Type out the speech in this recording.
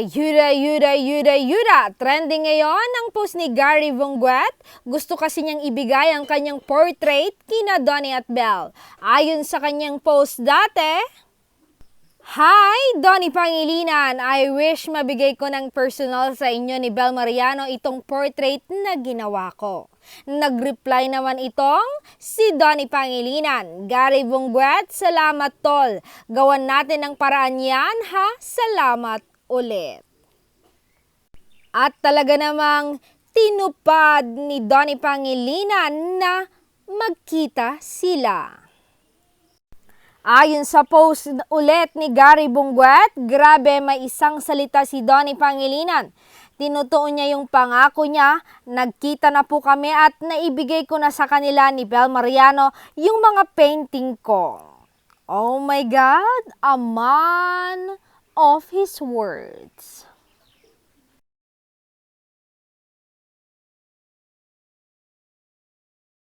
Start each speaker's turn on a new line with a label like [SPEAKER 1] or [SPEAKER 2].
[SPEAKER 1] Yuda. Trending ngayon ang post ni Gary Vongguet. Gusto kasi niyang ibigay ang kanyang portrait kina Donnie at Belle. Ayon sa kanyang post dati, "Hi, Donnie Pangilinan. I wish mabigay ko ng personal sa inyo ni Belle Mariano itong portrait na ginawa ko." Nag-reply naman itong si Donnie Pangilinan. "Gary Vongguet, salamat tol. Gawan natin ang paraan yan ha. Salamat ulit." At talaga namang tinupad ni Donnie Pangilinan na magkita sila. Ayon sa post ulit ni Gary Vongguet, grabe may isang salita si Donnie Pangilinan. Tinutuon niya yung pangako niya, nagkita na po kami at naibigay ko na sa kanila ni Belle Mariano yung mga painting ko. Oh my God, a man of his words.